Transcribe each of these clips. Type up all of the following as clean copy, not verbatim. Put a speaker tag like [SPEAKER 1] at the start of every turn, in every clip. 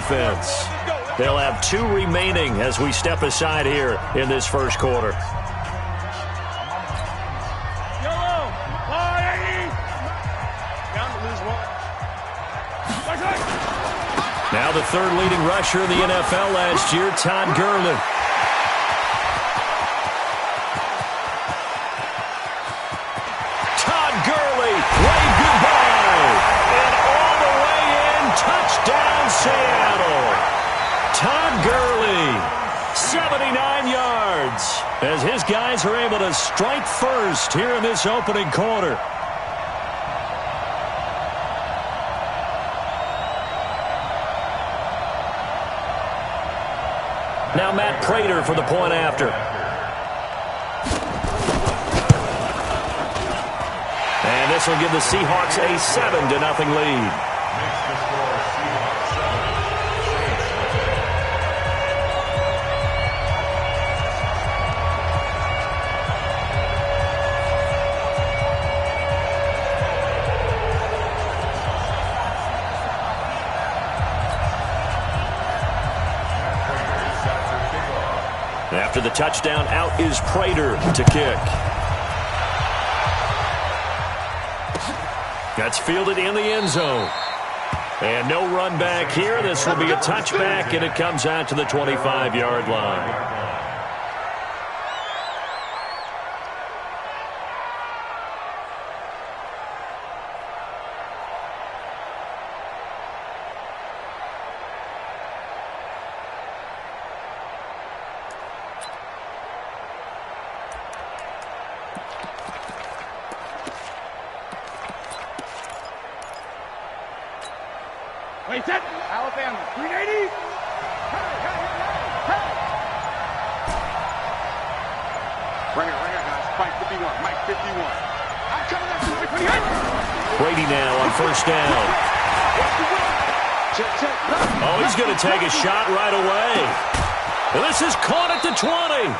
[SPEAKER 1] defense. They'll have 2 remaining as we step aside here in this first quarter. Now the 3rd leading rusher in the NFL last year, Todd Gurley. Todd Gurley, wave goodbye. And all the way in, touchdown Seattle. Todd Gurley, 79 yards, as his guys are able to strike first here in this opening quarter. Now Matt Prater for the point after. And this will give the Seahawks a 7-0 lead. After the touchdown, out is Prater to kick. That's fielded in the end zone. And no run back here. This will be a touchback, and it comes out to the 25-yard line.
[SPEAKER 2] Wait, set. Alabama, 380. Bring it, guys. Mike 51, Mike 51. I'm coming at you, Mike 28.
[SPEAKER 1] Brady now on first down. Oh, he's going to take a shot right away. And this is caught at the 20.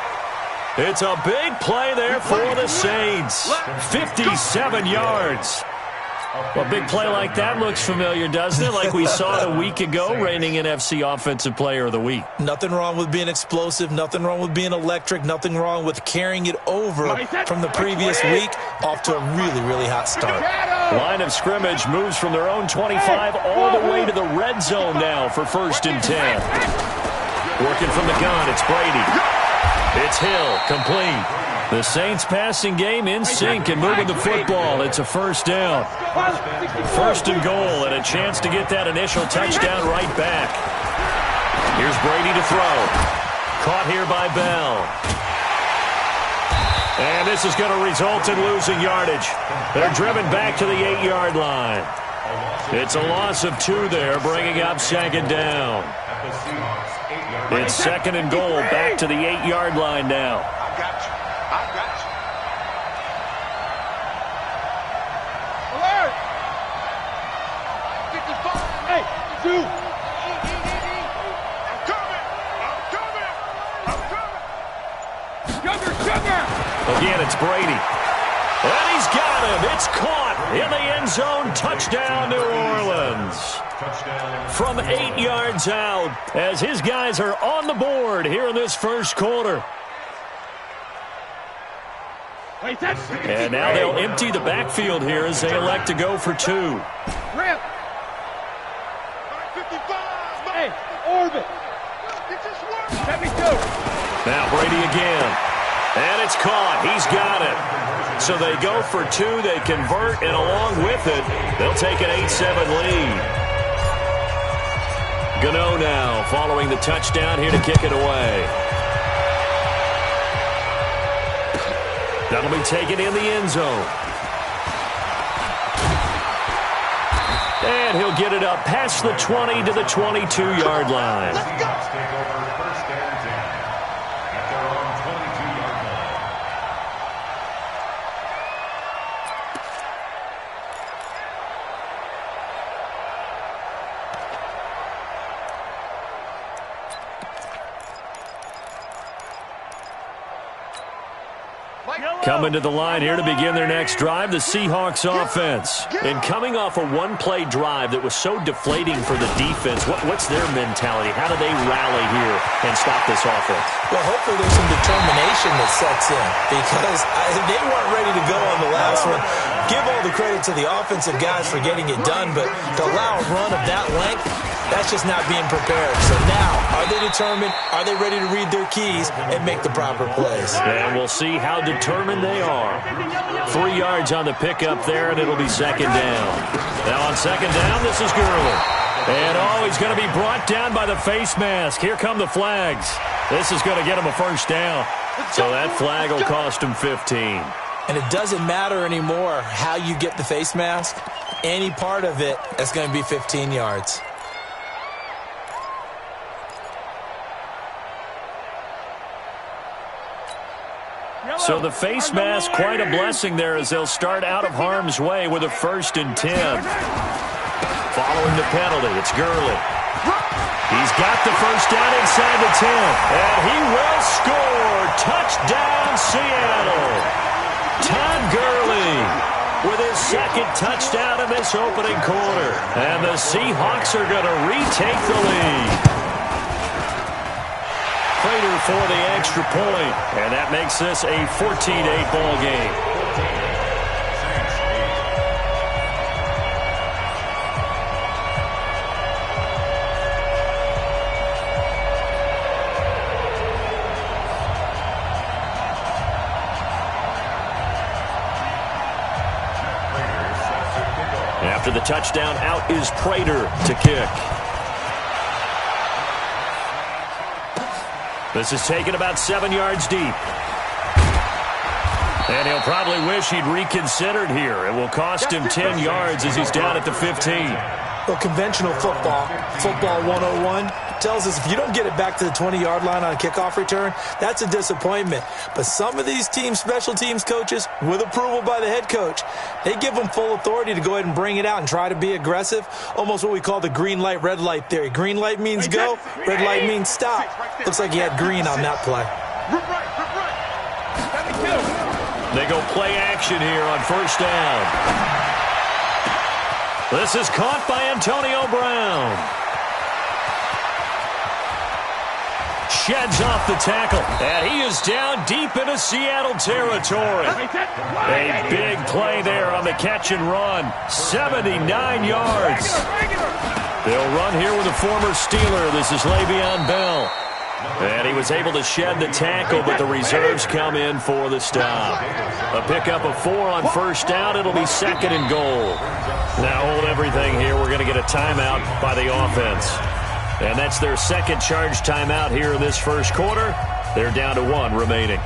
[SPEAKER 1] It's a big play there for the Saints. 57 yards. Well, a big play like that looks familiar, doesn't it? Like we saw it a week ago, reigning NFC Offensive Player of the Week.
[SPEAKER 3] Nothing wrong with being explosive. Nothing wrong with being electric. Nothing wrong with carrying it over from the previous week off to a really, really hot start.
[SPEAKER 1] Line of scrimmage moves from their own 25 all the way to the red zone now for 1st and 10. Working from the gun, it's Brady. It's Hill, complete. The Saints passing game in sync and moving the football. It's a first down. 1st and goal and a chance to get that initial touchdown right back. Here's Brady to throw. Caught here by Bell. And this is going to result in losing yardage. They're driven back to the 8-yard line. It's a loss of 2 there, bringing up 2nd down. It's 2nd and goal, back to the 8-yard line now. Again, it's Brady. And he's got him. It's caught in the end zone. Touchdown, New Orleans. From 8 yards out, as his guys are on the board here in this first quarter. And now they'll empty the backfield here as they elect to go for 2.
[SPEAKER 2] Rip. Hey, orbit. Let me go.
[SPEAKER 1] Now Brady again. And it's caught. He's got it. So they go for 2. They convert, and along with it, they'll take an 8-7 lead. Gano now following the touchdown here to kick it away. That'll be taken in the end zone. And he'll get it up past the 20 to the 22-yard line.
[SPEAKER 2] Let's go.
[SPEAKER 1] Coming to the line here to begin their next drive, the Seahawks offense. And coming off a one-play drive that was so deflating for the defense, what's their mentality? How do they rally here and stop this offense?
[SPEAKER 3] Well, hopefully there's some determination that sets in because they weren't ready to go on the last one. Give all the credit to the offensive guys for getting it done, but to allow a run of that length, that's just not being prepared. So now, are they determined? Are they ready to read their keys and make the proper plays?
[SPEAKER 1] And we'll see how determined they are. 3 yards on the pickup there, and it'll be second down. Now on second down, this is Gurley. And, he's going to be brought down by the face mask. Here come the flags. This is going to get him a first down. So that flag will cost him 15.
[SPEAKER 3] And it doesn't matter anymore how you get the face mask. Any part of it is going to be 15 yards.
[SPEAKER 1] So the face mask, quite a blessing there as they'll start out of harm's way with a 1st and 10. Following the penalty, it's Gurley. He's got the first down inside the 10. And he will score. Touchdown, Seattle. Todd Gurley with his 2nd touchdown in this opening quarter. And the Seahawks are going to retake the lead. Prater for the extra point, and that makes this a 14-8 ball game. After the touchdown, out is Prater to kick. This is taken about 7 yards deep. And he'll probably wish he'd reconsidered here. It will cost him 10 yards as he's down at the 15.
[SPEAKER 3] Well, conventional football 101, tells us if you don't get it back to the 20-yard line on a kickoff return, that's a disappointment. But some of these special teams coaches, with approval by the head coach, they give them full authority to go ahead and bring it out and try to be aggressive, almost what we call the green light, red light theory. Green light means go, red light means stop. Looks like he had green on that play.
[SPEAKER 1] They go play action here on 1st down. This is caught by Antonio Brown. Sheds off the tackle, and he is down deep into Seattle territory. A big play there on the catch and run. 79 yards. They'll run here with a former Steeler. This is Le'Veon Bell. And he was able to shed the tackle, but the reserves come in for the stop. A pickup of 4 on 1st down. It'll be 2nd and goal. Now hold everything here. We're going to get a timeout by the offense. And that's their 2nd charge timeout here in this 1st quarter. They're down to 1 remaining.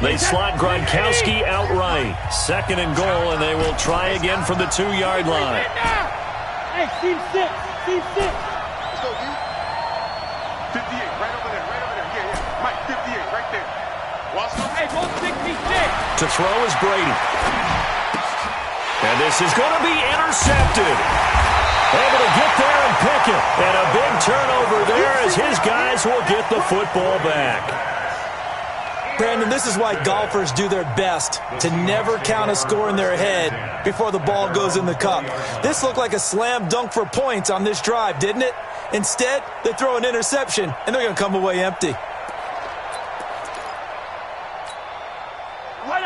[SPEAKER 1] They slot Gronkowski outright. 2nd and goal, and they will try again from the 2-yard line.
[SPEAKER 2] Hey, team 6. Let's go, dude. 58, right over there. Yeah. Mike, 58, right there. Hey, go 66.
[SPEAKER 1] To throw is Brady. And this is going to be intercepted. Able to get there and pick it. And a big turnover there as his guys will get the football back.
[SPEAKER 3] Brandon, this is why golfers do their best to never count a score in their head before the ball goes in the cup. This looked like a slam dunk for points on this drive, didn't it? Instead, they throw an interception, and they're going to come away empty.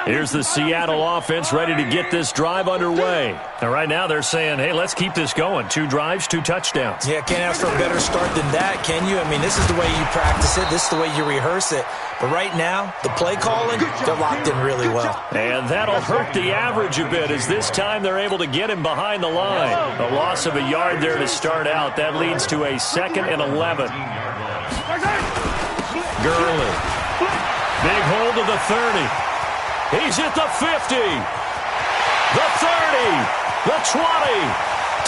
[SPEAKER 1] Here's the Seattle offense ready to get this drive underway. And right now they're saying, hey, let's keep this going. 2 drives, 2 touchdowns.
[SPEAKER 3] Yeah, can't ask for a better start than that, can you? I mean, this is the way you practice it. This is the way you rehearse it. But right now, the play calling, they're locked in really well.
[SPEAKER 1] And that'll hurt the average a bit as this time they're able to get him behind the line. A loss of a yard there to start out. That leads to a 2nd and 11. Gurley. Big hold of the 30. He's at the 50, the 30, the 20,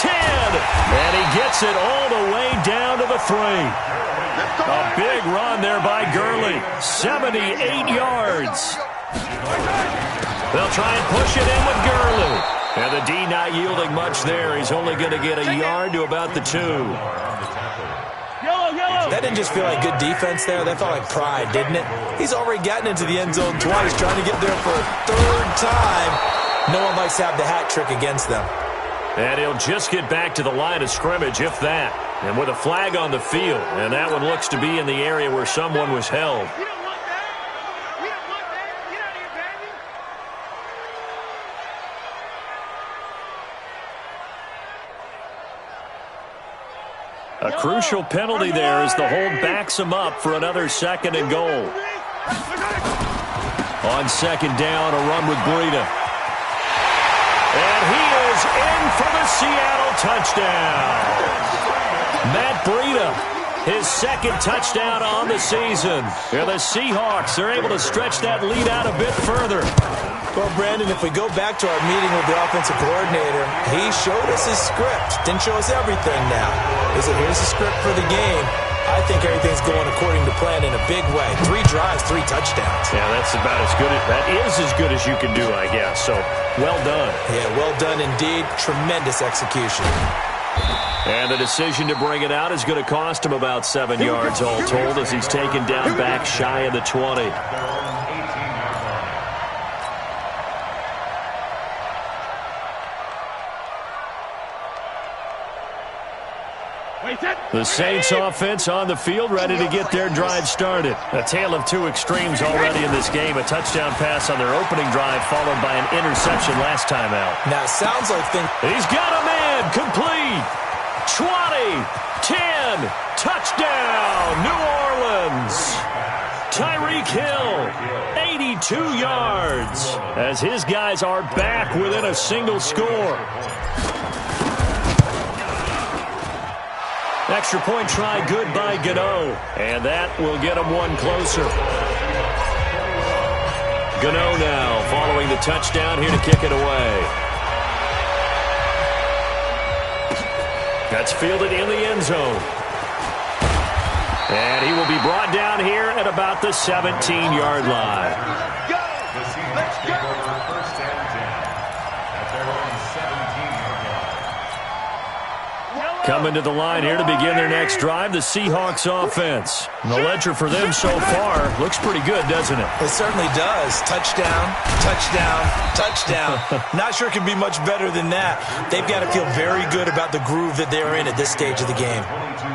[SPEAKER 1] 10, and he gets it all the way down to the 3. A big run there by Gurley, 78 yards. They'll try and push it in with Gurley. And the D not yielding much there. He's only going to get a yard to about the 2.
[SPEAKER 3] That didn't just feel like good defense there. That felt like pride, didn't it? He's already gotten into the end zone twice, trying to get there for a 3rd time. No one likes to have the hat trick against them.
[SPEAKER 1] And he'll just get back to the line of scrimmage, if that. And with a flag on the field. And that one looks to be in the area where someone was held. A crucial penalty there as the hold backs him up for another 2nd and goal. On 2nd down, a run with Breida. And he is in for the Seattle touchdown. Matt Breida, his 2nd touchdown on the season. And the Seahawks are able to stretch that lead out a bit further.
[SPEAKER 3] Well, Brandon, if we go back to our meeting with the offensive coordinator, he showed us his script. Didn't show us everything now. He said, here's the script for the game. I think everything's going according to plan in a big way. 3 drives, 3 touchdowns.
[SPEAKER 1] Yeah, that's about as good. That is as good as you can do, I guess. So, well done.
[SPEAKER 3] Yeah, well done indeed. Tremendous execution.
[SPEAKER 1] And the decision to bring it out is going to cost him about 7 yards all told as he's taken down back shy of the 20. The Saints offense on the field, ready to get their drive started. A tale of 2 extremes already in this game. A touchdown pass on their opening drive, followed by an interception last time out.
[SPEAKER 3] Now, it sounds like
[SPEAKER 1] he's got a man, complete. 20, 10, touchdown, New Orleans. Tyreek Hill, 82 yards, as his guys are back within a single score. Extra point try good by Gano. And that will get him one closer. Gano now following the touchdown here to kick it away. That's fielded in the end zone. And he will be brought down here at about the 17-yard line.
[SPEAKER 2] Let's go!
[SPEAKER 1] Coming to the line here to begin their next drive, the Seahawks offense. And the ledger for them so far looks pretty good, doesn't it?
[SPEAKER 3] It certainly does. Touchdown, touchdown, touchdown. Not sure it can be much better than that. They've got to feel very good about the groove that they're in at this stage of the game.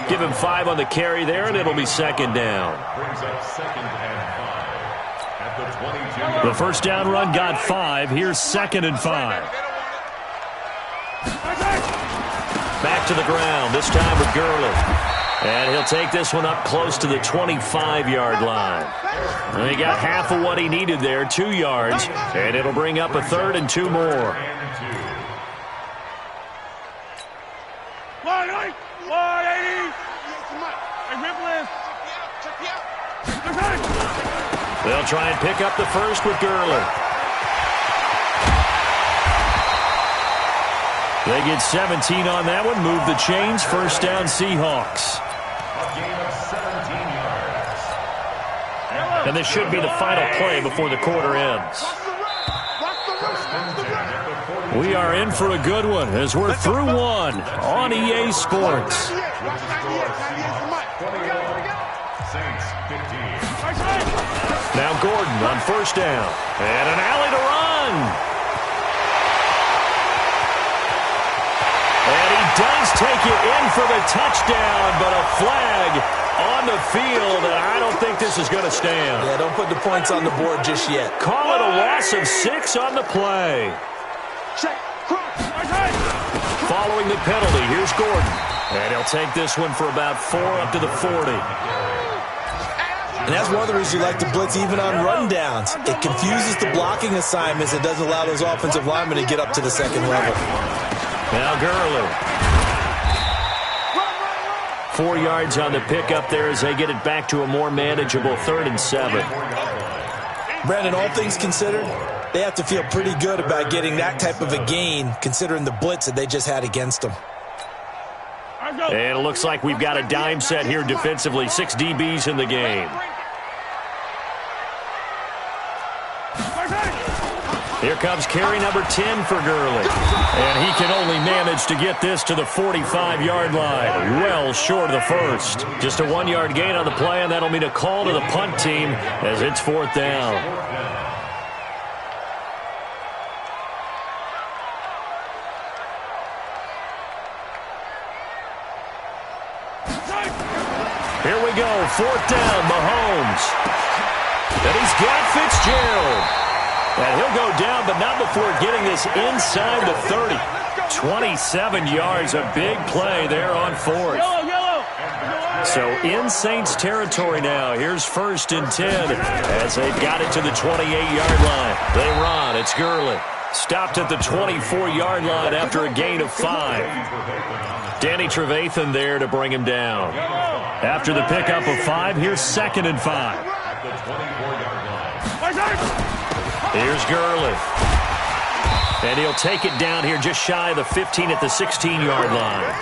[SPEAKER 1] Give him 5 on the carry there, and it'll be 2nd down. The first down run got 5. Here's 2nd and 5. Back to the ground, this time with Gurley. And he'll take this one up close to the 25-yard line. And he got half of what he needed there, 2 yards. And it'll bring up a 3rd and 2 more. They'll try and pick up the first with Gurley. They get 17 on that one. Move the chains. First down, Seahawks. And this should be the final play before the quarter ends. We are in for a good one as we're through one on EA Sports. Now Gordon on first down. And an alley to run. And he does take it in for the touchdown, but a flag on the field, and I don't think this is going to stand.
[SPEAKER 3] Yeah, don't put the points on the board just yet.
[SPEAKER 1] Call it a loss of 6 on the play. Following the penalty, here's Gordon. And he'll take this one for about 4 up to the 40.
[SPEAKER 3] And that's one of the reasons you like to blitz even on rundowns. It confuses the blocking assignments. It doesn't allow those offensive linemen to get up to the second level.
[SPEAKER 1] Now Gurley. 4 yards on the pickup there as they get it back to a more manageable 3rd and 7.
[SPEAKER 3] Brandon, all things considered, they have to feel pretty good about getting that type of a gain considering the blitz that they just had against them.
[SPEAKER 1] And it looks like we've got a dime set here defensively. 6 DBs in the game. Here comes carry number 10 for Gurley. And he can only manage to get this to the 45-yard line. Well short of the first. Just a 1-yard gain on the play, and that'll mean a call to the punt team as it's 4th down. Here we go, 4th down, Mahomes. And he's got Fitzgerald. And he'll go down, but not before getting this inside the 30. 27 yards, a big play there on 4th. So in Saints territory now. Here's 1st and 10 as they've got it to the 28-yard line. They run. It's Gurley. Stopped at the 24-yard line after a gain of 5. Danny Trevathan there to bring him down. After the pickup of 5, here's 2nd and 5. Here's Gurley. And he'll take it down here just shy of the 15 at the 16-yard line.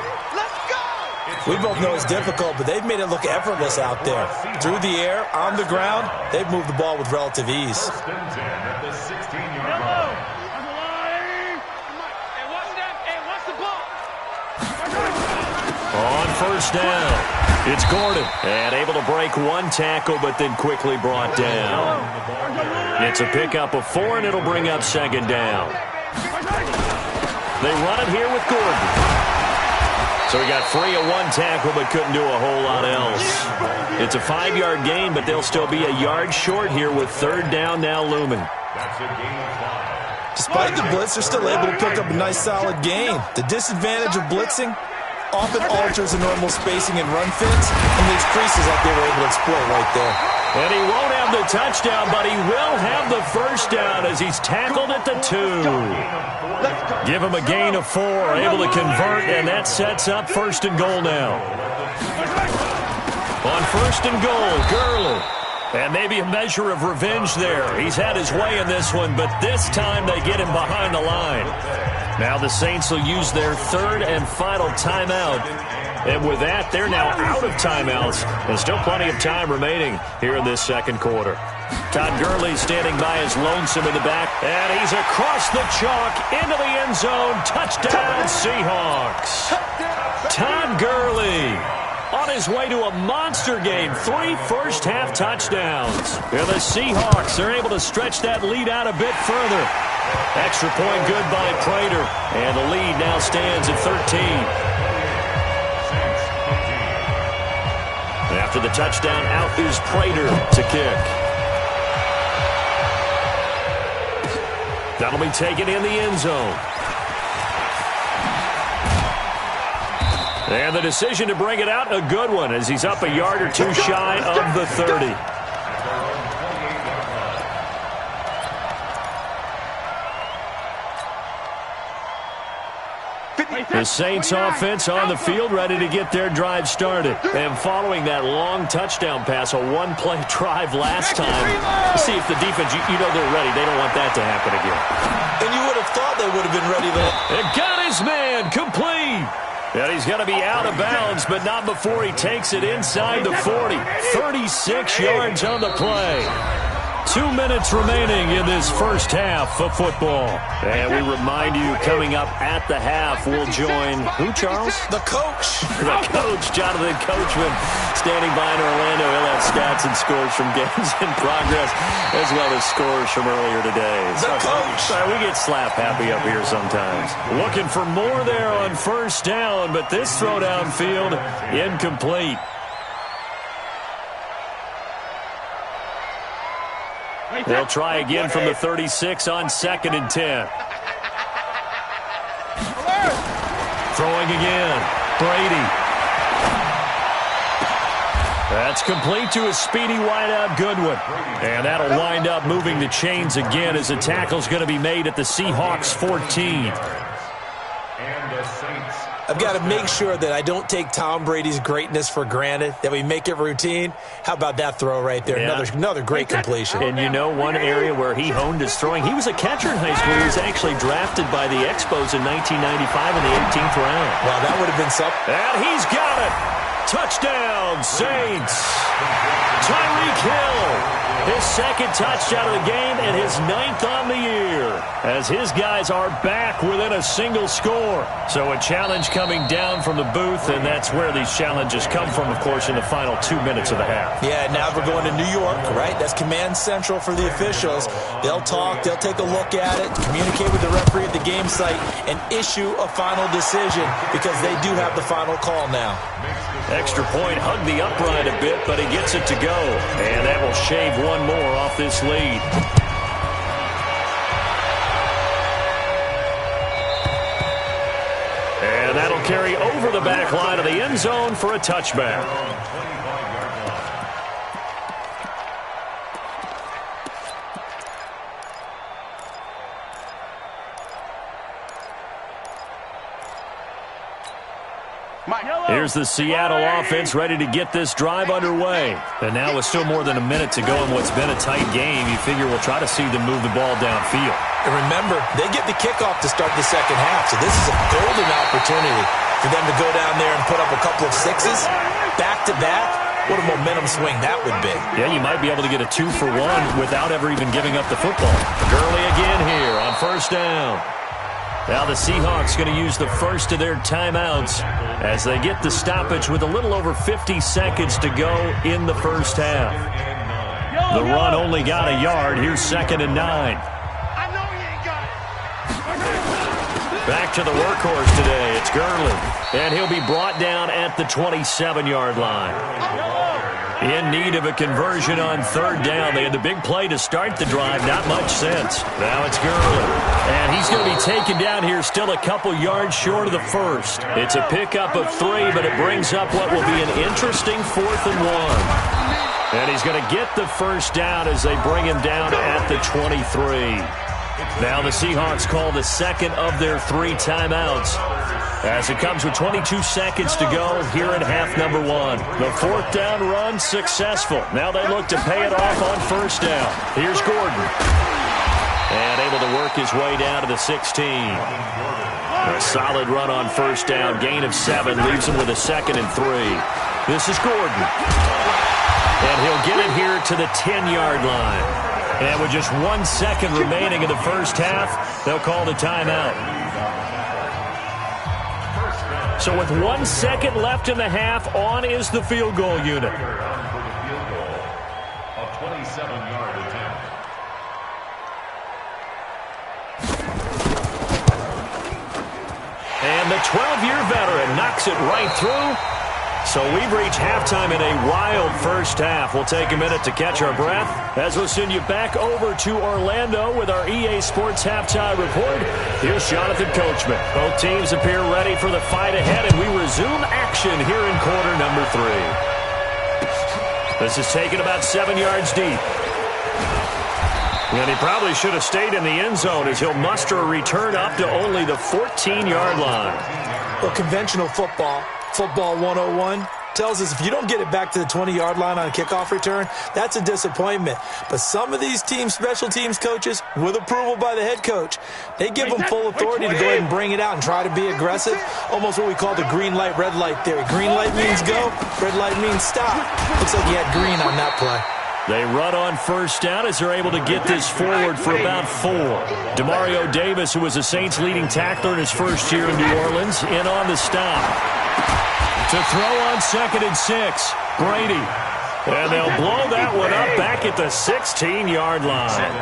[SPEAKER 3] We both know it's difficult, but they've made it look effortless out there. Through the air, on the ground, they've moved the ball with relative ease.
[SPEAKER 1] On 1st down, it's Gordon. And able to break 1 tackle, but then quickly brought down. It's a pickup of 4, and it'll bring up 2nd down. They run it here with Gordon. So he got free of 1 tackle, but couldn't do a whole lot else. It's a 5-yard gain, but they'll still be a yard short here with 3rd down now looming.
[SPEAKER 3] Despite the blitz, they're still able to pick up a nice solid gain. The disadvantage of blitzing often alters the normal spacing and run fits and leaves creases like they were able to exploit right there.
[SPEAKER 1] And he won't have the touchdown, but he will have the 1st down as he's tackled at the 2. Give him a gain of 4, able to convert, and that sets up 1st and goal now. On 1st and goal, Gurley. And maybe a measure of revenge there. He's had his way in this one, but this time they get him behind the line. Now the Saints will use their 3rd and final timeout. And with that, they're now out of timeouts. And still plenty of time remaining here in this 2nd quarter. Todd Gurley standing by his lonesome in the back. And he's across the chalk into the end zone. Touchdown, Seahawks. Todd Gurley on his way to a monster game. 3 first-half touchdowns. And the Seahawks are able to stretch that lead out a bit further. Extra point good by Prater. And the lead now stands at 13. After the touchdown, out is Prater to kick. That'll be taken in the end zone. And the decision to bring it out, a good one, as he's up a yard or 2 shy of the 30. The Saints offense on the field, ready to get their drive started. And following that long touchdown pass, a 1-play drive last time, see if the defense, you know they're ready. They don't want that to happen again.
[SPEAKER 3] And you would have thought they would have been ready then.
[SPEAKER 1] And got his man, complete. And he's going to be out of bounds, but not before he takes it inside the 40. 36 yards on the play. 2 minutes remaining in this first half of football. And we remind you, coming up at the half, we'll join, who, Charles?
[SPEAKER 3] The coach.
[SPEAKER 1] The coach, Jonathan Coachman, standing by in Orlando. He'll have stats and scores from games in progress, as well as scores from earlier today.
[SPEAKER 3] The coach.
[SPEAKER 1] We get slap happy up here sometimes. Looking for more there on 1st down, but this throw downfield, incomplete. They'll try again from the 36 on 2nd and 10. Throwing again. Brady. That's complete to a speedy wideout Goodwin. And that'll wind up moving the chains again as the tackle's going to be made at the Seahawks 14.
[SPEAKER 3] I've got to make sure that I don't take Tom Brady's greatness for granted, that we make it routine. How about that throw right there?
[SPEAKER 1] Yeah.
[SPEAKER 3] Another great completion.
[SPEAKER 1] And you know one area where he honed his throwing? He was a catcher in high school. He was actually drafted by the Expos in 1995 in the 18th round.
[SPEAKER 3] Wow, that would have been something.
[SPEAKER 1] And he's got it. Touchdown, Saints. Tyreek Hill, his second touchdown of the game and his 9th on the year, as his guys are back within a single score. So a challenge coming down from the booth, and that's where these challenges come from, of course, in the final 2 minutes of the half.
[SPEAKER 3] Yeah, now we're going to New York, right? That's command central for the officials. They'll talk, they'll take a look at it, communicate with the referee at the game site, and issue a final decision because they do have the final call now.
[SPEAKER 1] Extra point, hugged the upright a bit, but he gets it to go. And that will shave one more off this lead. And that'll carry over the back line of the end zone for a touchback. Here's the Seattle offense ready to get this drive underway. And now with still more than a minute to go in what's been a tight game, you figure we'll try to see them move the ball downfield.
[SPEAKER 3] And remember, they get the kickoff to start the second half, so this is a golden opportunity for them to go down there and put up a couple of sixes back-to-back. What a momentum swing that would be.
[SPEAKER 1] Yeah, you might be able to get a 2-for-1 without ever even giving up the football. Gurley again here on first down. Now the Seahawks going to use the first of their timeouts as they get the stoppage with a little over 50 seconds to go in the first half. The run only got a yard. Here's 2nd and 9.
[SPEAKER 2] I know he ain't got it.
[SPEAKER 1] Back to the workhorse today. It's Gurley. And he'll be brought down at the 27-yard line. In need of a conversion on 3rd down. They had the big play to start the drive. Not much sense. Now it's Gurley. And he's going to be taken down here still a couple yards short of the first. It's a pickup of 3, but it brings up what will be an interesting 4th and 1. And he's going to get the first down as they bring him down at the 23. Now the Seahawks call the second of their 3 timeouts, as it comes with 22 seconds to go here in half number 1. The 4th down run successful. Now they look to pay it off on first down. Here's Gordon. And able to work his way down to the 16. A solid run on first down. Gain of 7 leaves him with a 2nd and 3. This is Gordon. And he'll get it here to the 10-yard line. And with just 1 second remaining in the first half, they'll call the timeout. So with 1 second left in the half, on is the field goal unit.
[SPEAKER 4] A 27-yard attempt.
[SPEAKER 1] And the 12-year veteran knocks it right through. So we've reached halftime in a wild first half. We'll take a minute to catch our breath as we'll send you back over to Orlando with our EA Sports Halftime Report. Here's Jonathan Coachman. Both teams appear ready for the fight ahead, and we resume action here in quarter number 3. This is taken about 7 yards deep. And he probably should have stayed in the end zone as he'll muster a return up to only the 14-yard line.
[SPEAKER 3] Well, conventional football 101, tells us if you don't get it back to the 20-yard line on a kickoff return, that's a disappointment. But some of these special teams coaches, with approval by the head coach, they give them full authority to go ahead and bring it out and try to be aggressive. Almost what we call the green light, red light theory. Green light means go, red light means stop. Looks like you had green on that play.
[SPEAKER 1] They run on first down as they're able to get this forward for about 4. Demario Davis, who was the Saints' leading tackler in his first year in New Orleans, in on the stop. To throw on 2nd and 6, Brady. And they'll blow that one up back at the 16-yard line.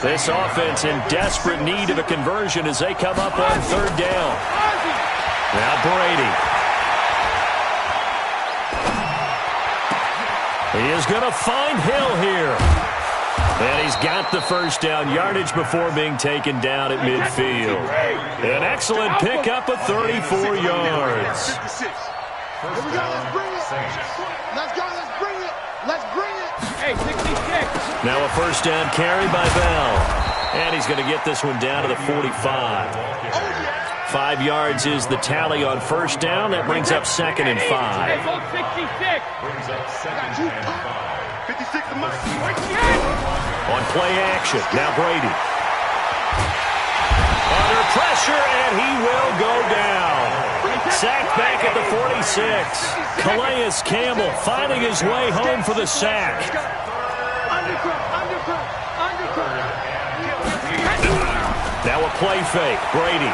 [SPEAKER 1] This offense in desperate need of a conversion as they come up on 3rd down. Now Brady. He is going to find Hill here. And he's got the first down yardage before being taken down at midfield. An excellent pickup of 34 yards.
[SPEAKER 2] Here we go, let's bring it. Let's go, let's bring it. Let's bring it. Hey, 66.
[SPEAKER 1] Now a first down carry by Bell. And he's going to get this one down to the 45. 5 yards is the tally on first down. That brings up 2nd and 5.
[SPEAKER 2] Hey, 66.
[SPEAKER 4] Brings up 2nd and 5.
[SPEAKER 2] 56 to Mike.
[SPEAKER 1] On play action, now Brady. Under pressure, and he will go down. Sacked back at the 46. Calais Campbell finding his way home for the sack. play fake. Brady.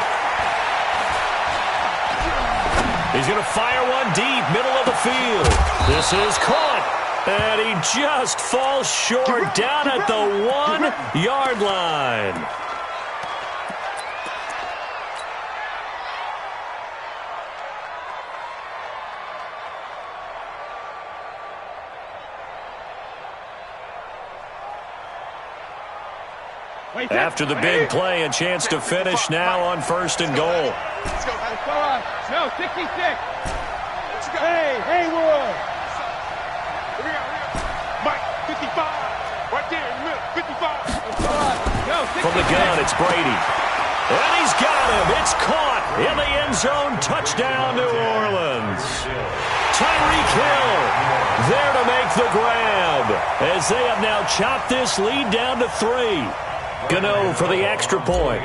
[SPEAKER 1] He's going to fire one deep, middle of the field. This is caught. And he just falls short down at the 1-yard line. After the big play, a chance to finish now on 1st and goal.
[SPEAKER 2] Let's go. No, 66. Hey, Haywood. Here we go. Mike, 55. Right there in the middle, 55.
[SPEAKER 1] From the gun, it's Brady. And he's got him. It's caught in the end zone. Touchdown, New Orleans. Tyreek Hill there to make the grab as they have now chopped this lead down to 3. Gano for the extra point.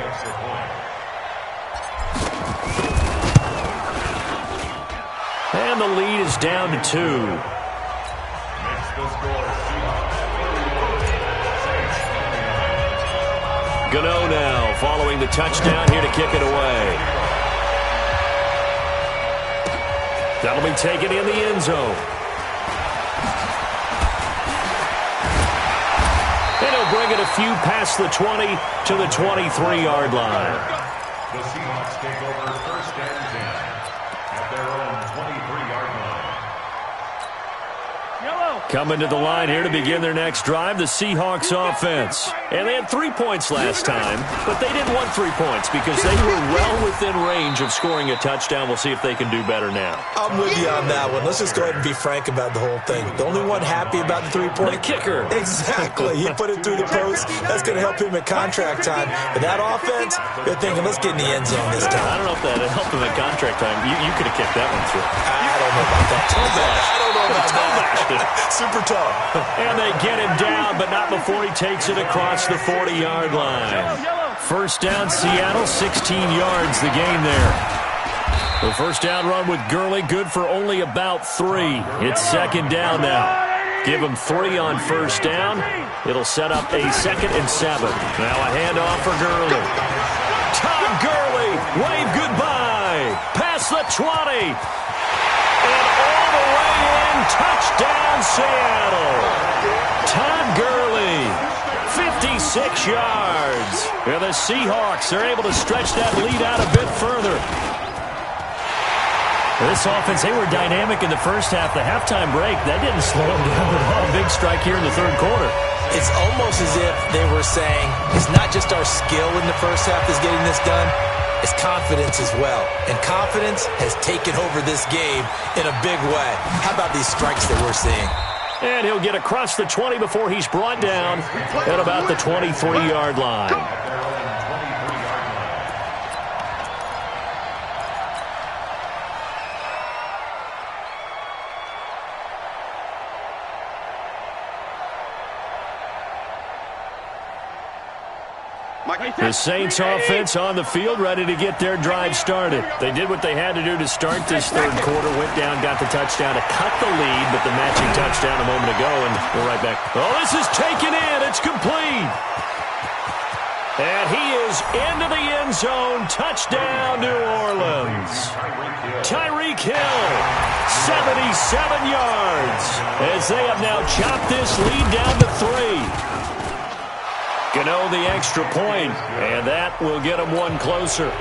[SPEAKER 1] And the lead is down to 2. Gano now following the touchdown here to kick it away. That'll be taken in the end zone. And he'll bring it a few past the 20 to the 23-yard line.
[SPEAKER 4] The Seahawks take over 1st and 10 at their own 23-yard line.
[SPEAKER 1] Coming to the line here to begin their next drive, the Seahawks offense. And they had 3 points last time, but they didn't want 3 points because they were well within range of scoring a touchdown. We'll see if they can do better now.
[SPEAKER 3] I'm with you on that one. Let's just go ahead and be frank about the whole thing. The only one happy about the 3-point?
[SPEAKER 1] The kicker.
[SPEAKER 3] Exactly. He put it through the post. That's going to help him at contract time. But that offense, they're thinking, let's get in the end zone this time.
[SPEAKER 1] I don't know if that helped him at contract time. You could have kicked that one through.
[SPEAKER 3] I don't know about that. I don't know about that. Super tough.
[SPEAKER 1] And they get him down, but not before he takes it across the 40-yard line. 1st down, Seattle, 16 yards the gain there. The 1st down run with Gurley, good for only about 3. It's 2nd down now. Give him 3 on 1st down. It'll set up a 2nd and 7. Now a handoff for Gurley. Todd Gurley, wave goodbye. Past the 20. And all the way in, touchdown Seattle. Todd Gurley, 56 yards. And the Seahawks are able to stretch that lead out a bit further. This offense, they were dynamic in the first half. The halftime break, that didn't slow them down at all. Big strike here in the 3rd quarter.
[SPEAKER 3] It's almost as if they were saying, it's not just our skill in the first half that's getting this done, it's confidence as well. And confidence has taken over this game in a big way. How about these strikes that we're seeing?
[SPEAKER 1] And he'll get across the 20 before he's brought down at about the 23-yard line. The Saints offense on the field, ready to get their drive started. They did what they had to do to start this 3rd quarter, went down, got the touchdown to cut the lead, but the matching touchdown a moment ago, and we're right back. Oh, this is taken in. It's complete. And he is into the end zone. Touchdown, New Orleans. Tyreek Hill, 77 yards, as they have now chopped this lead down to 3. Gano the extra point, and that will get him one closer.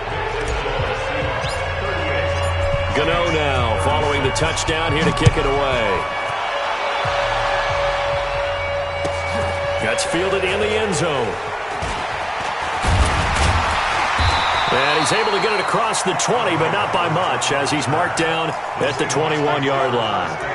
[SPEAKER 1] Gano now following the touchdown here to kick it away. That's fielded in the end zone. And he's able to get it across the 20, but not by much, as he's marked down at the 21-yard line.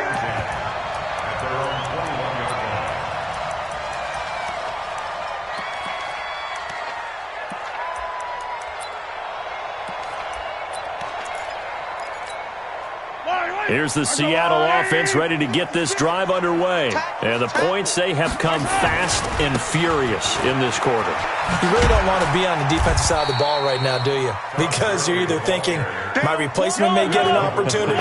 [SPEAKER 1] Here's the Seattle offense ready to get this drive underway. And the points, they have come fast and furious in this quarter.
[SPEAKER 3] You really don't want to be on the defensive side of the ball right now, do you? Because you're either thinking, my replacement may get an opportunity.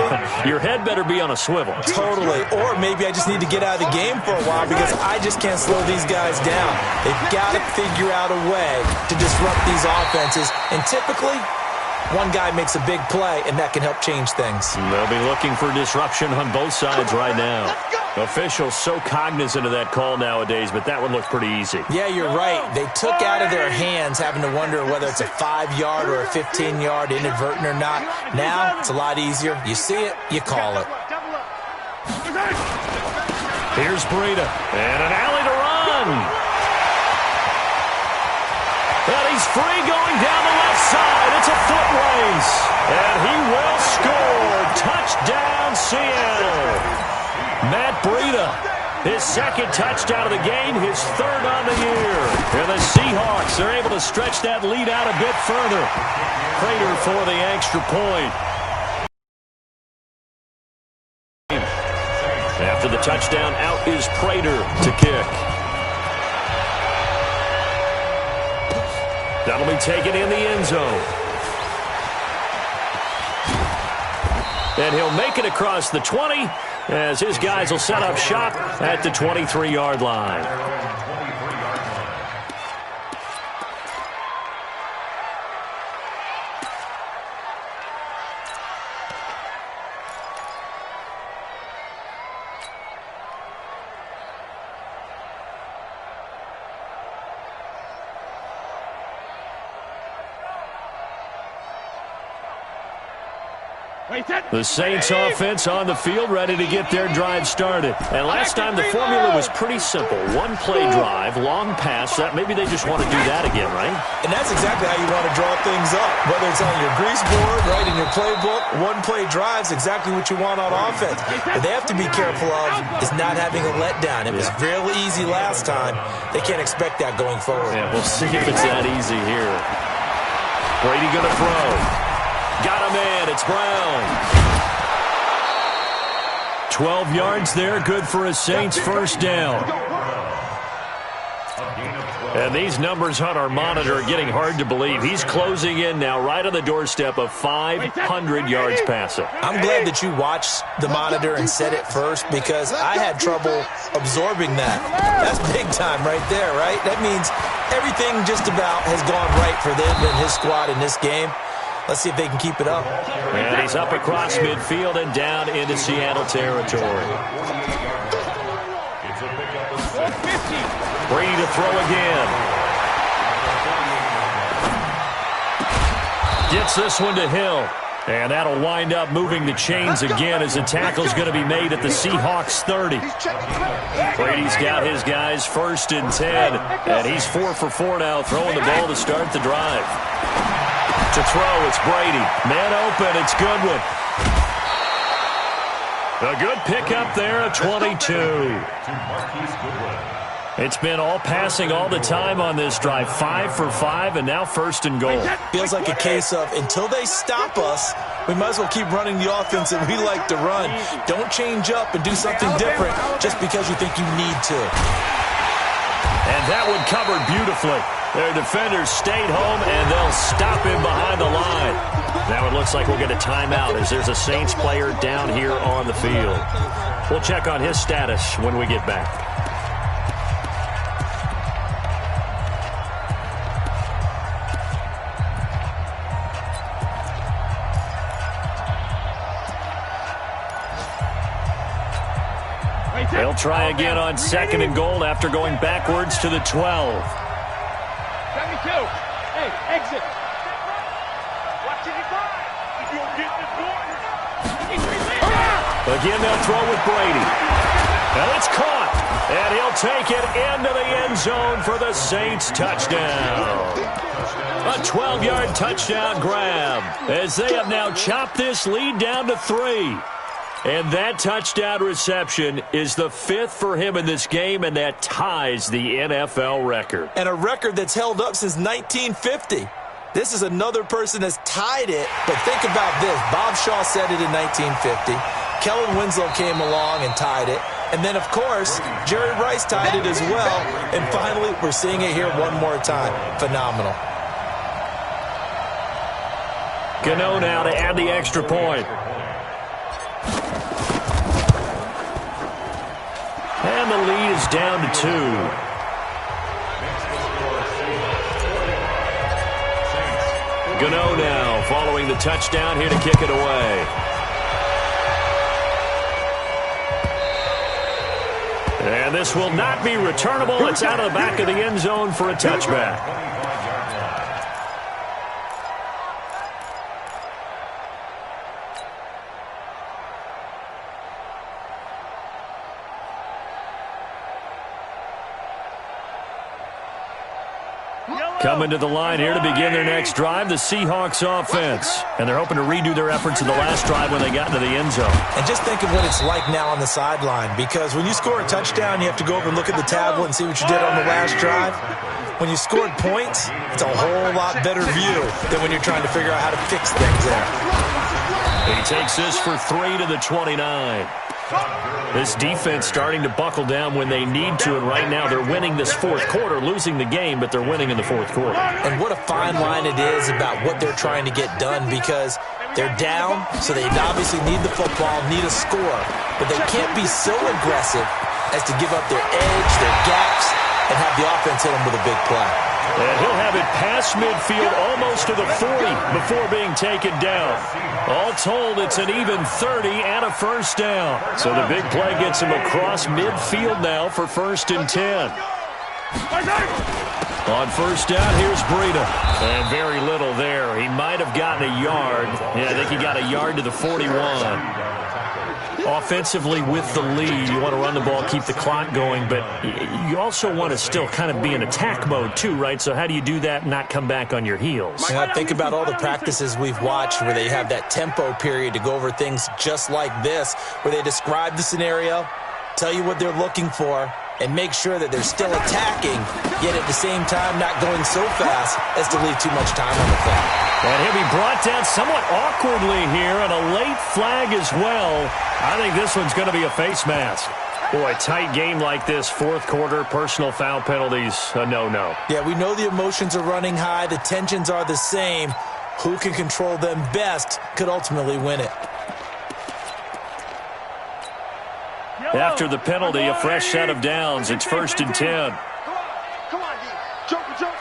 [SPEAKER 1] Your head better be on a swivel.
[SPEAKER 3] Totally. Or maybe I just need to get out of the game for a while because I just can't slow these guys down. They've got to figure out a way to disrupt these offenses. And typically, one guy makes a big play, and that can help change things.
[SPEAKER 1] They'll be looking for disruption on both sides right now. Officials so cognizant of that call nowadays, but that one looked pretty easy.
[SPEAKER 3] Yeah, you're right. They took out of their hands having to wonder whether it's a 5-yard or a 15-yard inadvertent or not. Now, it's a lot easier. You see it, you call it.
[SPEAKER 1] Here's Breida, and an alley to run. And he's free going down the left side. It's a foot race. And he will score. Touchdown, Seattle. Matt Breida, his second touchdown of the game, his third on the year. And the Seahawks are able to stretch that lead out a bit further. Prater for the extra point. After the touchdown, out is Prater to kick. That'll be taken in the end zone. And he'll make it across the 20 as his guys will set up shop at the 23-yard line. The Saints offense on the field ready to get their drive started. And last time the formula was pretty simple. One play drive, long pass. That maybe they just want to do that again, right?
[SPEAKER 3] And that's exactly how you want to draw things up. Whether it's on your grease board, right, in your playbook, one play drive's exactly what you want on offense. What they have to be careful of is not having a letdown. It was real easy last time. They can't expect that going forward.
[SPEAKER 1] Yeah, we'll see if it's that easy here. Brady going to throw. Got him in. It's Brown. 12 yards there. Good for a Saints first down. And these numbers on our monitor are getting hard to believe. He's closing in now right on the doorstep of 500 yards passing.
[SPEAKER 3] I'm glad that you watched the monitor and said it first because I had trouble absorbing that. That's big time right there, right? That means everything just about has gone right for them and his squad in this game. Let's see if they can keep it up.
[SPEAKER 1] And he's up across midfield and down into Seattle territory. Brady to throw again. Gets this one to Hill. And that'll wind up moving the chains again as the tackle's going to be made at the Seahawks 30. Brady's got his guys 1st and 10. And he's 4 for 4 now, throwing the ball to start the drive. To throw, it's Brady. Man open, it's Goodwin. A good pickup there at 22. It's been all passing all the time on this drive. 5 for 5, and now 1st and goal.
[SPEAKER 3] Feels like a case of until they stop us, we might as well keep running the offense that we like to run. Don't change up and do something different just because you think you need to.
[SPEAKER 1] And that one covered beautifully. Their defenders stayed home, and they'll stop him behind the line. Now it looks like we'll get a timeout as there's a Saints player down here on the field. We'll check on his status when we get back. They'll try again on 2nd and goal after going backwards to the 12.
[SPEAKER 2] 72. Hey, exit. Watch it, if you don't get this board.
[SPEAKER 1] Again, they'll throw with Brady. And it's caught. And he'll take it into the end zone for the Saints touchdown. A 12-yard touchdown grab as they have now chopped this lead down to 3. And that touchdown reception is the 5th for him in this game, and that ties the NFL record.
[SPEAKER 3] And a record that's held up since 1950. This is another person that's tied it, but think about this. Bob Shaw said it in 1950. Kellen Winslow came along and tied it. And then, of course, Jerry Rice tied it as well. And finally, we're seeing it here one more time. Phenomenal.
[SPEAKER 1] Gano now to add the extra point. And the lead is down to 2. Gano now following the touchdown here to kick it away. And this will not be returnable. It's out of the back of the end zone for a touchback. Coming to the line here to begin their next drive, the Seahawks offense. And they're hoping to redo their efforts in the last drive when they got into the end zone.
[SPEAKER 3] And just think of what it's like now on the sideline, because when you score a touchdown, you have to go over and look at the tablet and see what you did on the last drive. When you scored points, it's a whole lot better view than when you're trying to figure out how to fix things there.
[SPEAKER 1] He takes this for 3 to the 29. This defense starting to buckle down when they need to, and right now they're winning this fourth quarter, losing the game, but they're winning in the fourth quarter.
[SPEAKER 3] And what a fine line it is about what they're trying to get done, because they're down, so they obviously need the football, need a score, but they can't be so aggressive as to give up their edge, their gaps, and have the offense hit them with a big play.
[SPEAKER 1] And he'll have it past midfield, almost to the 40 before being taken down. All told, it's an even 30 and a first down. So the big play gets him across midfield now for 1st and 10. On first down, here's Breida. And very little there. He might have gotten a yard. Yeah, I think he got a yard to the 41. Offensively with the lead, you want to run the ball, keep the clock going, but you also want to still kind of be in attack mode too, right? So how do you do that and not come back on your heels?
[SPEAKER 3] And I think about all the practices we've watched where they have that tempo period to go over things just like this, where they describe the scenario, tell you what they're looking for, and make sure that they're still attacking, yet at the same time not going so fast as to leave too much time on the clock.
[SPEAKER 1] And he'll be brought down somewhat awkwardly here, and a late flag as well. I think this one's going to be a face mask. Boy, tight game like this, fourth quarter, personal foul penalties, a no-no.
[SPEAKER 3] Yeah, we know the emotions are running high, the tensions are the same. Who can control them best could ultimately win it.
[SPEAKER 1] After the penalty, a fresh set of downs. It's 1st and 10.
[SPEAKER 2] Come on, D. Joker.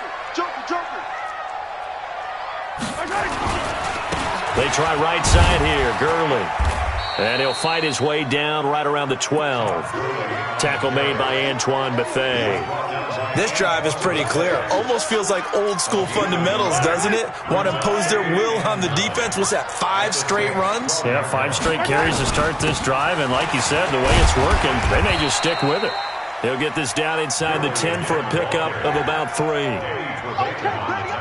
[SPEAKER 1] They try right side here, Gurley. And he'll fight his way down right around the 12. Tackle made by Antoine Bethea.
[SPEAKER 3] This drive is pretty clear. Almost feels like old school fundamentals, doesn't it? Want to impose their will on the defense. What's that, 5 straight runs?
[SPEAKER 1] Yeah, 5 straight carries to start this drive. And like you said, the way it's working, they may just stick with it. He'll get this down inside the 10 for a pickup of about 3.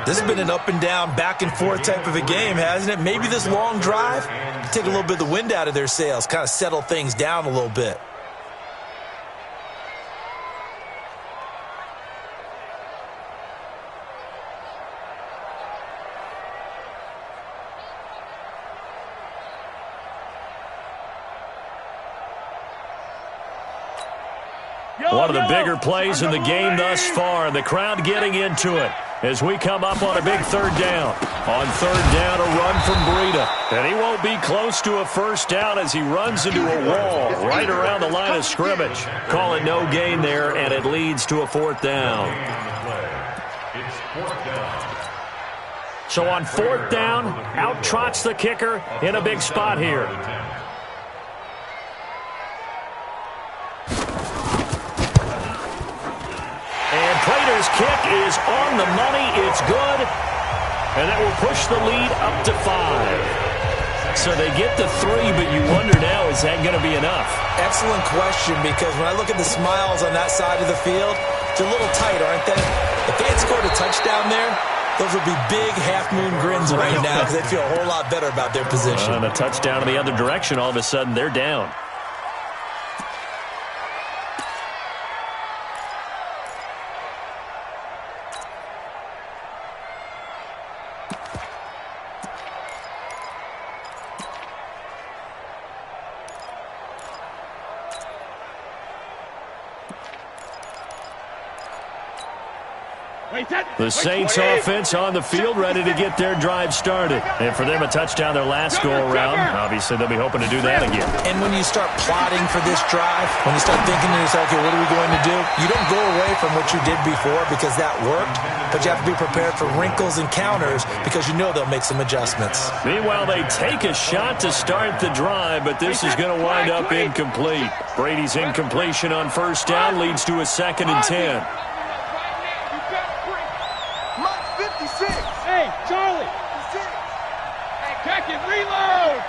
[SPEAKER 3] This has been an up and down, back and forth type of a game, hasn't it? Maybe this long drive, take a little bit of the wind out of their sails, kind of settle things down a little bit.
[SPEAKER 1] One of the bigger plays in the game thus far. The crowd getting into it as we come up on a big 3rd down. On 3rd down, a run from Breida. And he won't be close to a first down as he runs into a wall right around the line of scrimmage. Call it no gain there, and it leads to a 4th down. So on 4th down, out trots the kicker in a big spot here. And Prater's kick is on the money. It's good. And that will push the lead up to 5. So they get to 3, but you wonder now, is that going to be enough?
[SPEAKER 3] Excellent question, because when I look at the smiles on that side of the field, they're a little tight, aren't they? If they had scored a touchdown there, those would be big half-moon grins right now because they feel a whole lot better about their position.
[SPEAKER 1] And a touchdown in the other direction, all of a sudden they're down. The Saints offense on the field, ready to get their drive started. And for them, a touchdown their last go-around. Obviously, they'll be hoping to do that again.
[SPEAKER 3] And when you start plotting for this drive, when you start thinking to yourself, okay, what are we going to do? You don't go away from what you did before because that worked, but you have to be prepared for wrinkles and counters because you know they'll make some adjustments.
[SPEAKER 1] Meanwhile, they take a shot to start the drive, but this is going to wind up incomplete. Brady's incompletion on first down leads to a 2nd and 10.
[SPEAKER 2] Hey, Charlie! Hey, check it, reload!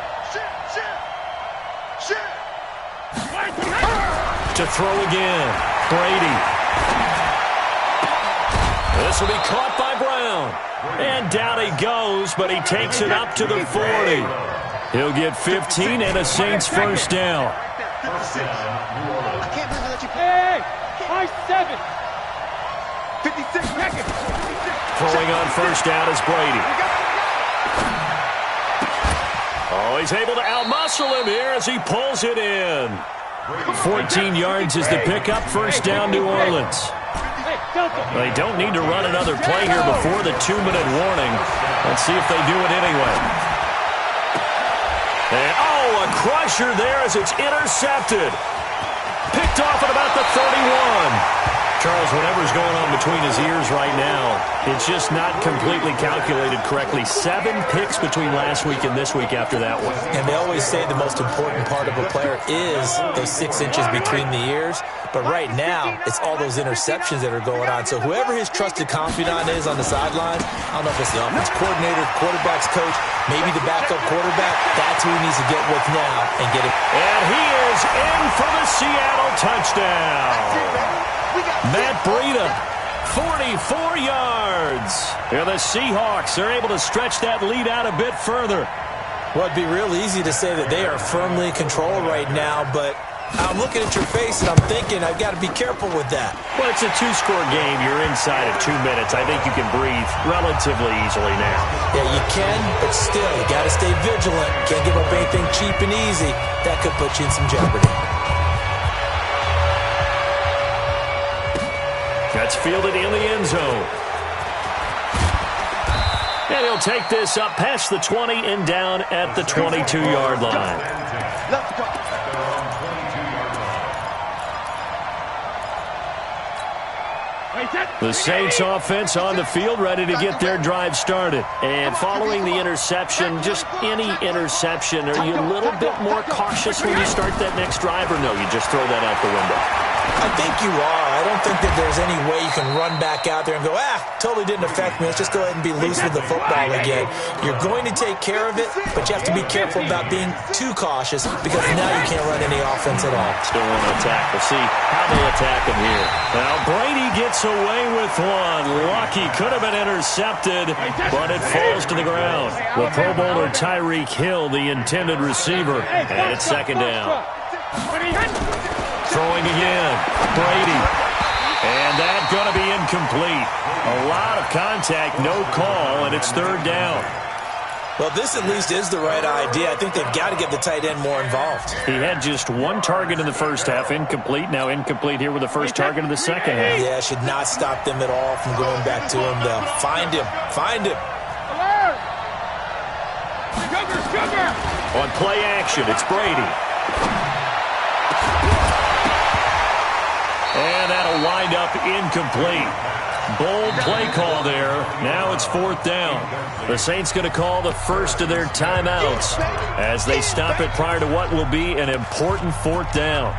[SPEAKER 2] Shit!
[SPEAKER 1] To throw again, Brady. This will be caught by Brown. And down he goes, but he takes it up to the 40. He'll get 15 and a Saints first down.
[SPEAKER 2] Hey, high 7. 56 seconds.
[SPEAKER 1] Throwing on first down is Brady. Oh, he's able to outmuscle him here as he pulls it in. 14 yards is the pickup. First down, New Orleans. They don't need to run another play here before the 2-minute warning. Let's see if they do it anyway. And, a crusher there as it's intercepted. Picked off at about the 31. Charles, whatever's going on between his ears right now, it's just not completely calculated correctly. 7 picks between last week and this week after that one.
[SPEAKER 3] And they always say the most important part of a player is those 6 inches between the ears. But right now, it's all those interceptions that are going on. So whoever his trusted confidant is on the sideline, I don't know if it's the offense coordinator, quarterback's coach, maybe the backup quarterback, that's who he needs to get with now and get it.
[SPEAKER 1] And he is in for the Seattle touchdown. Matt Breida, 44 yards. And the Seahawks are able to stretch that lead out a bit further.
[SPEAKER 3] Well, it'd be real easy to say that they are firmly in control right now, but I'm looking at your face and I'm thinking I've got to be careful with that.
[SPEAKER 1] Well, it's a 2-score game. You're inside of 2 minutes. I think you can breathe relatively easily now.
[SPEAKER 3] Yeah, you can, but still, you got to stay vigilant. Can't give up anything cheap and easy. That could put you in some jeopardy.
[SPEAKER 1] That's fielded in the end zone. And he'll take this up past the 20 and down at the 22-yard line.
[SPEAKER 2] Let's go.
[SPEAKER 1] The Saints offense on the field, ready to get their drive started. And following the interception, just any interception, are you a little bit more cautious when you start that next drive, or no, you just throw that out the window?
[SPEAKER 3] I think you are. I don't think that there's any way you can run back out there and go, totally didn't affect me. Let's just go ahead and be loose with the football again. You're going to take care of it, but you have to be careful about being too cautious because now you can't run any offense at all.
[SPEAKER 1] Still want to attack. We'll see how they attack him here. Now, Brady gets away with one. Lucky, could have been intercepted, but it falls to the ground. The Pro Bowler Tyreek Hill, the intended receiver, and it's 2nd down. Throwing again, Brady. And that's going to be incomplete. A lot of contact, no call, and it's 3rd down.
[SPEAKER 3] Well, this at least is the right idea. I think they've got to get the tight end more involved.
[SPEAKER 1] He had just 1 target in the first half, incomplete. Now incomplete here with the first target of the second half.
[SPEAKER 3] Yeah, should not stop them at all from going back to him. Find him. Find him.
[SPEAKER 1] On play action, it's Brady. And that'll wind up incomplete. Bold play call there. Now it's 4th down. The Saints going to call the first of their timeouts as they stop it prior to what will be an important 4th down.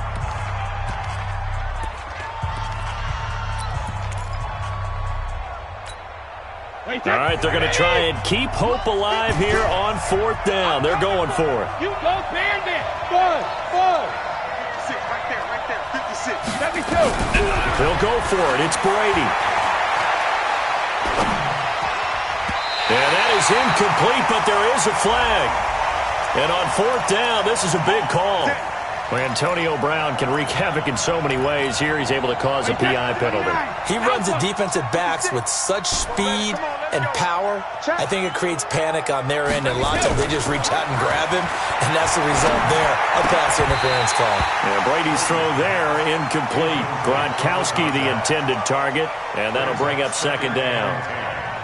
[SPEAKER 1] All right, they're going to try and keep hope alive here on 4th down. They're going for it.
[SPEAKER 2] You go, Bandit. Bud. Right there. 56. 72.
[SPEAKER 1] They'll go for it. It's Brady. And that is incomplete, but there is a flag. And on 4th down, this is a big call. Well, Antonio Brown can wreak havoc in so many ways. Here he's able to cause a PI penalty.
[SPEAKER 3] He runs the defensive backs with such speed and power, I think it creates panic on their end, and a lot of times they just reach out and grab him, and that's the result there, a pass interference call.
[SPEAKER 1] Yeah, Brady's throw there, incomplete. Gronkowski the intended target, and that'll bring up second down.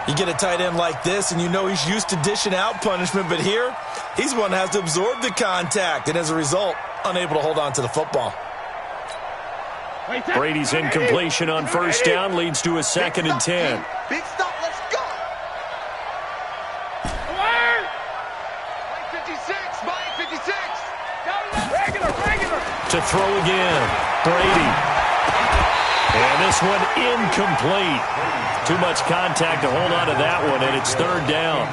[SPEAKER 3] You get a tight end like this, and you know he's used to dishing out punishment, but here, he's one that has to absorb the contact, and as a result, unable to hold on to the football.
[SPEAKER 1] Brady's incompletion on first down leads to a 2nd and 10.
[SPEAKER 2] Big stop, let's go. 56, Mike, 56. Regular.
[SPEAKER 1] To throw again, Brady. And this one incomplete. Too much contact to hold on to that one, and it's 3rd down.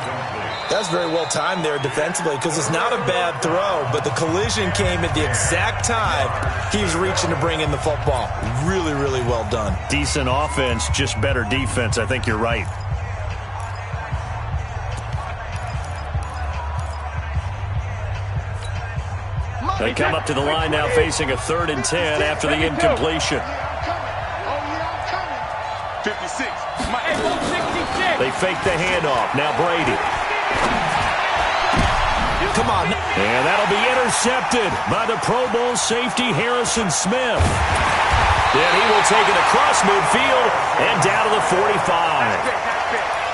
[SPEAKER 3] That's very well timed there defensively because it's not a bad throw, but the collision came at the exact time he was reaching to bring in the football. Really, really well done.
[SPEAKER 1] Decent offense, just better defense. I think you're right. They come up to the line now facing a 3rd and 10 after the incompletion.
[SPEAKER 2] 56.
[SPEAKER 1] They fake the handoff. Now Brady.
[SPEAKER 3] Come on.
[SPEAKER 1] And that'll be intercepted by the Pro Bowl safety Harrison Smith. Then he will take it across midfield and down to the 45.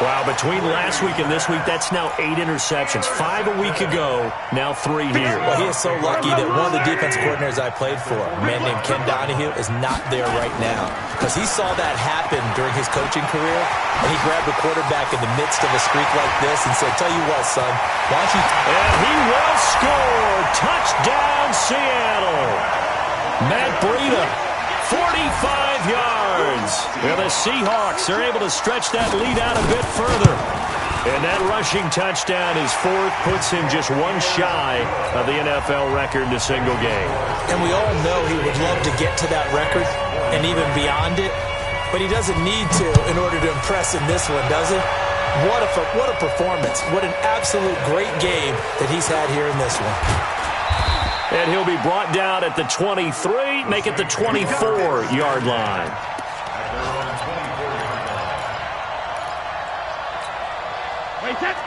[SPEAKER 1] Wow, between last week and this week, that's now 8 interceptions. 5 a week ago, now 3 here.
[SPEAKER 3] Well, he is so lucky that one of the defense coordinators I played for, a man named Ken Donahue, is not there right now. Because he saw that happen during his coaching career, and he grabbed the quarterback in the midst of a streak like this and said, tell you what, son, why don't you...
[SPEAKER 1] And he will score! Touchdown, Seattle! Matt Breida, 45 yards. And the Seahawks are able to stretch that lead out a bit further. And that rushing touchdown is 4th, puts him just one shy of the NFL record in a single game.
[SPEAKER 3] And we all know he would love to get to that record and even beyond it, but he doesn't need to in order to impress in this one, does he? What a performance. What an absolute great game that he's had here in this one.
[SPEAKER 1] And he'll be brought down at the 23, make it the 24-yard line.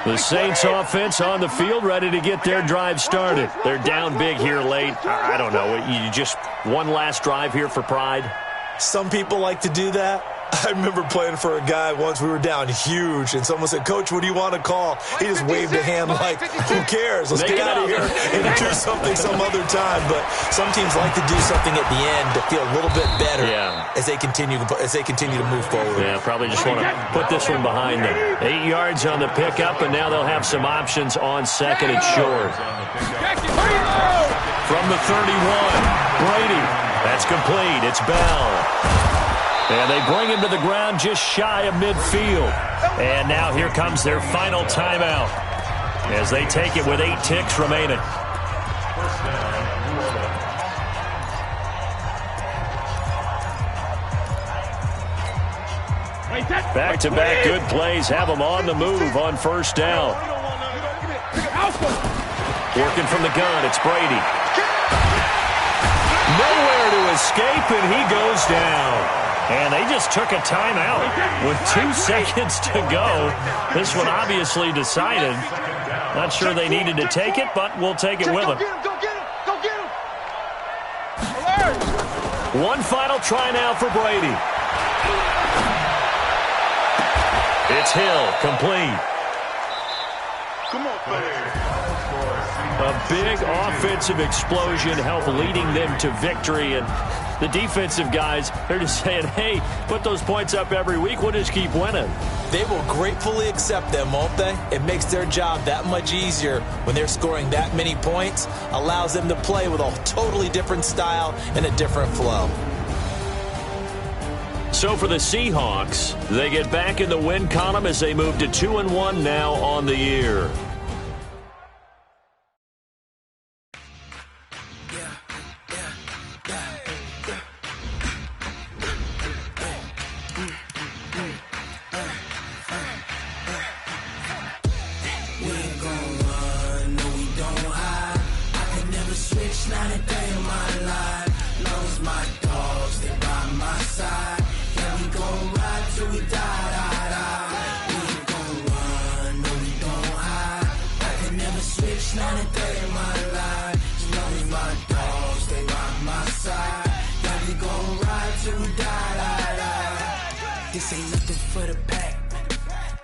[SPEAKER 1] The Saints offense on the field, ready to get their drive started. They're down big here late. I don't know. You just one last drive here for pride?
[SPEAKER 3] Some people like to do that. I remember playing for a guy once. We were down huge, and someone said, Coach, what do you want to call? He just waved a hand like, who cares? Let's get out of here and do something some other time. But some teams like to do something at the end to feel a little bit better as they continue to move forward.
[SPEAKER 1] Yeah, probably just want to put this one behind them. 8 yards on the pickup, and now they'll have some options on 2nd and short. From the 31, Brady. That's complete. It's Bell. And they bring him to the ground just shy of midfield. And now here comes their final timeout as they take it with 8 ticks remaining. Back-to-back good plays have them on the move on first down. Working from the gun, it's Brady. Nowhere to escape, and he goes down. And they just took a timeout with 2 seconds to go. This one obviously decided. Not sure they needed to take it, but we'll take it with them.
[SPEAKER 2] Go get him.
[SPEAKER 1] One final try now for Brady. It's Hill, complete.
[SPEAKER 2] Come on, fellas.
[SPEAKER 1] A big offensive explosion helped leading them to victory, and the defensive guys, they're just saying, hey, put those points up every week, we'll just keep winning.
[SPEAKER 3] They will gratefully accept them, won't they? It makes their job that much easier when they're scoring that many points, allows them to play with a totally different style and a different flow.
[SPEAKER 1] So for the Seahawks, they get back in the win column as they move to 2-1 now on the year.
[SPEAKER 5] This ain't nothing for the pack.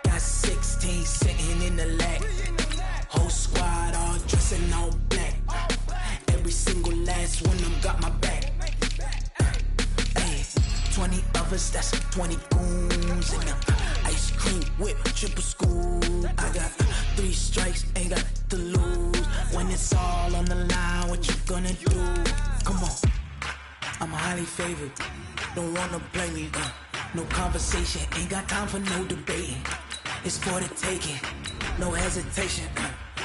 [SPEAKER 5] Got 16 sitting in the lag. Whole squad all dressing all black. Every single last one of them got my back. Hey, 20 of us, that's 20 goons in the ice cream whip, triple scoop. I got 3 strikes, ain't got to lose. When it's all on the line, what you gonna do? Come on, I'm highly favored. Don't wanna play me, no conversation, ain't got time for no debating. It's for the taking, no hesitation.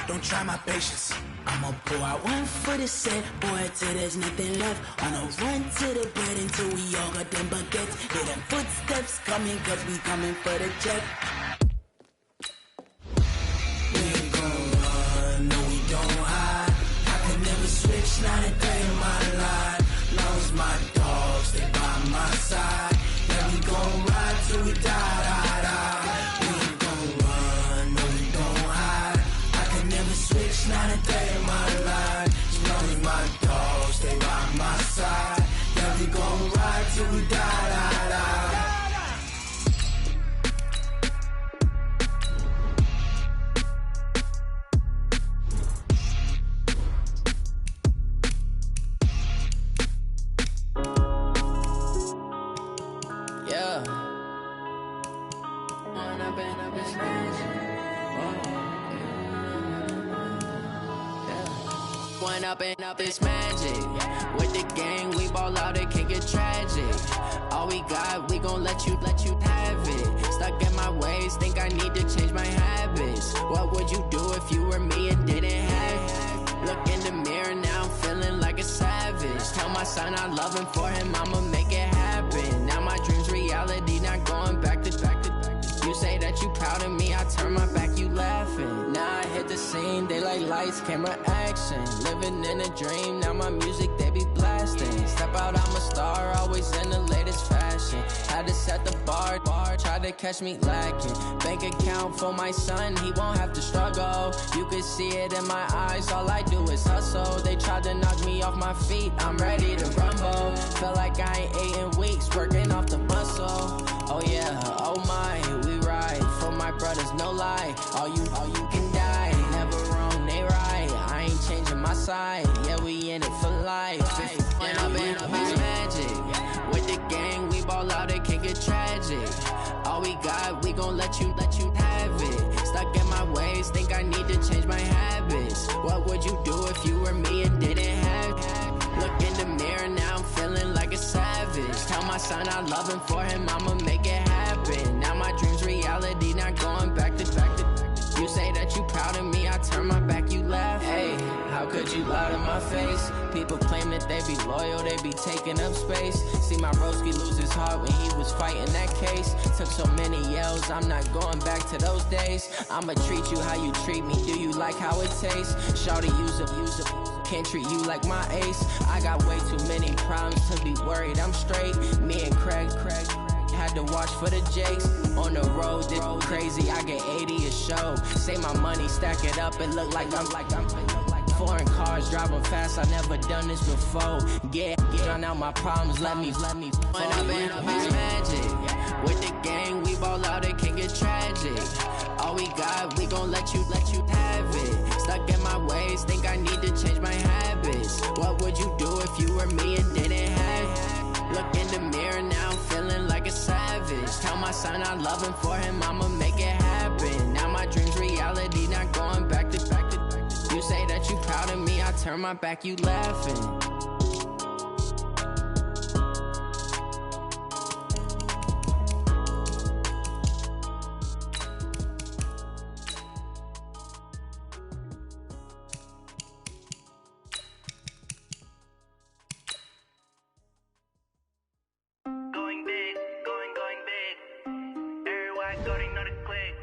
[SPEAKER 5] Don't try my patience. I'ma pour out one for the set, boy, till there's nothing left. On a run to the bread until we all got them baguettes. Hear them footsteps coming, cause we coming for the check. We ain't gon' run, no we don't hide. I can never switch, not a day in my life. Long as my dogs stay by my side. Yeah, we gon' ride till we die, die, die. We ain't gon' run, no we don't hide. I can never switch, not a day in my life. As long as my dogs stay by my side. Yeah, we gon' ride till we die, die, die.
[SPEAKER 6] Up it's magic. With the gang, we ball out, it can get tragic. All we got, we gon' let you have it. Stuck in my ways, think I need to change my habits. What would you do if you were me and didn't have it? Look in the mirror, now I'm feeling like a savage. Tell my son I love him, for him I'ma make it happen. Now my dream's reality, not going back to. You say that you proud of me, I turn my back, you laughing. Now I hit the scene, they like lights, camera, action. Living in a dream, now my music, they be blasting. Step out, I'm a star, always in the latest fashion. Had to set the bar, tried to catch me lacking. Bank account for my son, he won't have to struggle. You can see it in my eyes, all I do is hustle. They tried to knock me off my feet, I'm ready to rumble. Feel like I ain't ate in weeks, working off the muscle. Oh yeah, oh my, we ride for my brothers, no lie. All you can die, never wrong, they right. I ain't changing my side, yeah, we in it for life. When I've been up, it's magic. With the gang, we ball out, it can get tragic. All we got, we gon' let you have it. Stuck in my ways, think I need to change my habits. What would you do if you were me and didn't have it? Look in the mirror, now I'm feeling like a savage. Tell my son I love him, for him I'ma make it happen. Now my dream's reality, not going back to. You say that you proud of me, I turn my back, you laugh. Hey, how could you lie to my face? People claim that they be loyal, they be taking up space. See my broski lose his heart when he was fighting that case. Took so many yells, I'm not going back to those days. I'ma treat you how you treat me, do you like how it tastes? Shawty, use up, can't treat you like my ace. I got way too many problems to be worried, I'm straight. Me and Craig had to watch for the Jakes. On the road, this crazy, I get 80 a show. Say my money, stack it up, it look like I'm foreign cars, driving fast, I never done this before. Get drown out my problems, let me When I've been up, it's magic. With the gang, we ball out, it can get tragic. All we got, we gon' let you have it. Stuck in my ways, think I need to change my habits. What would you do if you were me and didn't have it? Look in the mirror, now I'm feeling like a savage. Tell my son I love him, for him I'ma make it happen. Now my dream's reality, not going back to. You say that you proud of me, I turn my back, you laughing.
[SPEAKER 7] Going big, going big. Everywhere I go, they know the click.